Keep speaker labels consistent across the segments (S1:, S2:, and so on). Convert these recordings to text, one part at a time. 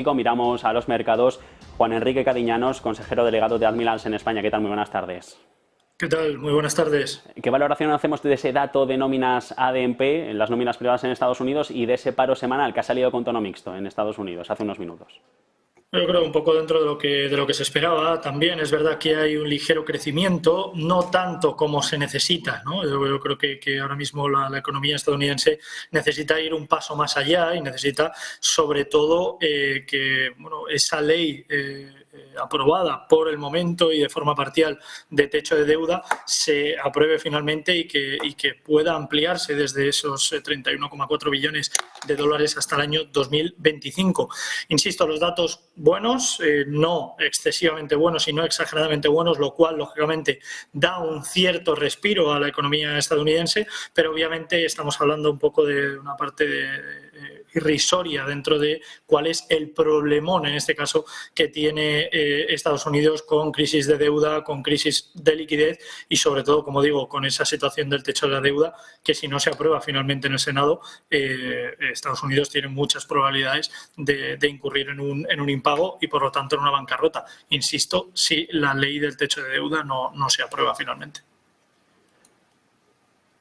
S1: Miramos a los mercados. Juan Enrique Cadiñanos, consejero delegado de Admirals en España. ¿Qué tal? Muy buenas tardes.
S2: ¿Qué tal? Muy buenas tardes.
S1: ¿Qué valoración hacemos de ese dato de nóminas ADP, en las nóminas privadas en Estados Unidos, y de ese paro semanal que ha salido con tono mixto en Estados Unidos hace unos minutos?
S2: Yo creo un poco dentro de lo que se esperaba. También es verdad que hay un ligero crecimiento, no tanto como se necesita, ¿no? Yo creo que ahora mismo la economía estadounidense necesita ir un paso más allá y necesita sobre todo que esa ley aprobada por el momento y de forma parcial de techo de deuda se apruebe finalmente y que pueda ampliarse desde esos 31,4 billones de dólares hasta el año 2025. Insisto, los datos buenos, no excesivamente buenos y no exageradamente buenos, lo cual lógicamente da un cierto respiro a la economía estadounidense, pero obviamente estamos hablando un poco de una parte irrisoria dentro de cuál es el problemón en este caso que tiene Estados Unidos con crisis de deuda, con crisis de liquidez y sobre todo, como digo, con esa situación del techo de la deuda que si no se aprueba finalmente en el Senado, Estados Unidos tiene muchas probabilidades de incurrir en un impago y por lo tanto en una bancarrota. Insisto, si la ley del techo de deuda no se aprueba finalmente.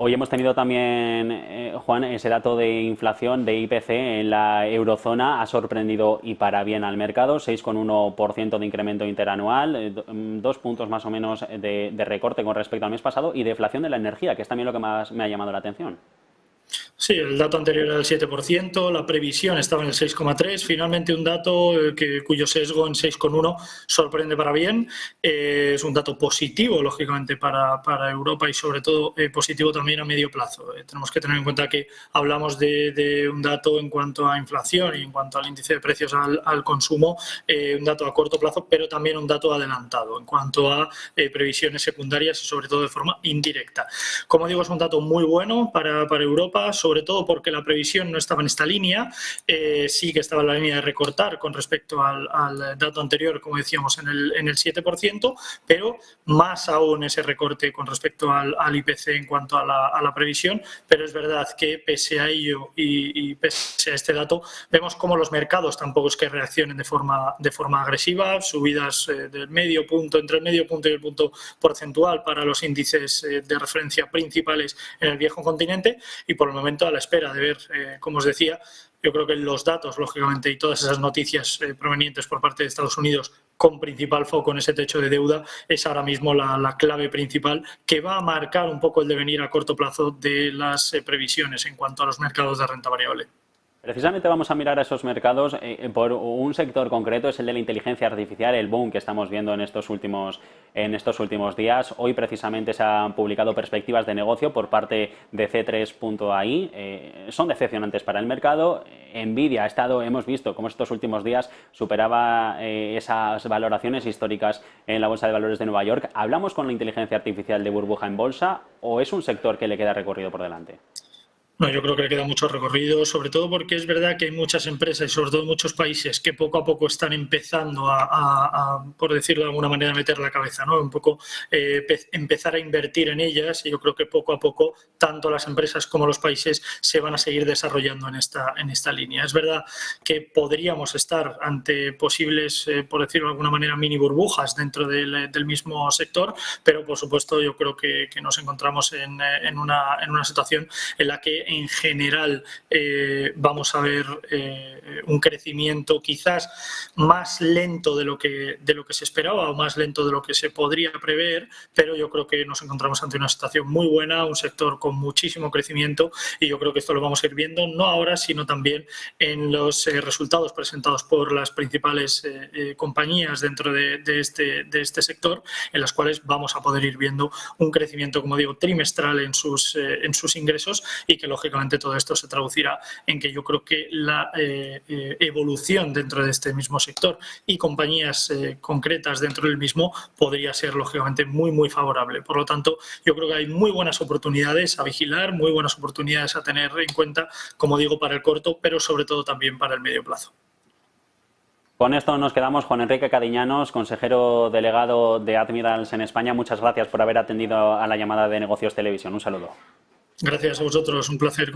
S1: Hoy hemos tenido también, Juan, ese dato de inflación de IPC en la eurozona ha sorprendido y para bien al mercado, 6,1% de incremento interanual, 2 puntos más o menos de recorte con respecto al mes pasado, y deflación de la energía, que es también lo que más me ha llamado la atención.
S2: Sí, el dato anterior era del 7%, la previsión estaba en el 6,3%, finalmente un dato cuyo sesgo en 6,1 sorprende para bien. Es un dato positivo, lógicamente, para Europa y sobre todo positivo también a medio plazo. Tenemos que tener en cuenta que hablamos de un dato en cuanto a inflación y en cuanto al índice de precios al consumo, un dato a corto plazo, pero también un dato adelantado en cuanto a previsiones secundarias y sobre todo de forma indirecta. Como digo, es un dato muy bueno para Europa, sobre todo porque la previsión no estaba en esta línea, sí que estaba en la línea de recortar con respecto al dato anterior, como decíamos, en el 7%, pero más aún ese recorte con respecto al IPC en cuanto a la previsión, pero es verdad que pese a ello y pese a este dato, vemos cómo los mercados tampoco es que reaccionen de forma agresiva, subidas del medio punto, entre el medio punto y el punto porcentual para los índices de referencia principales en el viejo continente y por el momento a la espera de ver, como os decía, yo creo que los datos, lógicamente, y todas esas noticias provenientes por parte de Estados Unidos con principal foco en ese techo de deuda es ahora mismo la clave principal que va a marcar un poco el devenir a corto plazo de las previsiones en cuanto a los mercados de renta variable.
S1: Precisamente vamos a mirar a esos mercados por un sector concreto, es el de la inteligencia artificial, el boom que estamos viendo en estos últimos días. Hoy precisamente se han publicado perspectivas de negocio por parte de C3.ai. Son decepcionantes para el mercado. Nvidia hemos visto cómo estos últimos días superaba esas valoraciones históricas en la Bolsa de Valores de Nueva York. ¿Hablamos con la inteligencia artificial de burbuja en bolsa o es un sector que le queda recorrido por delante?
S2: No, yo creo que le queda mucho recorrido, sobre todo porque es verdad que hay muchas empresas y sobre todo muchos países que poco a poco están empezando por decirlo de alguna manera, a meter la cabeza, ¿no? Un poco empezar a invertir en ellas y yo creo que poco a poco tanto las empresas como los países se van a seguir desarrollando en esta línea. Es verdad que podríamos estar ante posibles, por decirlo de alguna manera, mini burbujas dentro del mismo sector, pero por supuesto yo creo que nos encontramos en una situación en la que en general vamos a ver un crecimiento quizás más lento de lo que se esperaba o más lento de lo que se podría prever, pero yo creo que nos encontramos ante una situación muy buena, un sector con muchísimo crecimiento y yo creo que esto lo vamos a ir viendo no ahora sino también en los resultados presentados por las principales compañías dentro de este sector, en las cuales vamos a poder ir viendo un crecimiento, como digo, trimestral en sus ingresos y que lógicamente todo esto se traducirá en que yo creo que la evolución dentro de este mismo sector y compañías concretas dentro del mismo podría ser lógicamente muy muy favorable. Por lo tanto, yo creo que hay muy buenas oportunidades a vigilar, muy buenas oportunidades a tener en cuenta, como digo, para el corto, pero sobre todo también para el medio plazo.
S1: Con esto nos quedamos. Juan Enrique Cadiñanos, consejero delegado de Admirals en España. Muchas gracias por haber atendido a la llamada de Negocios Televisión. Un saludo.
S2: Gracias a vosotros, un placer.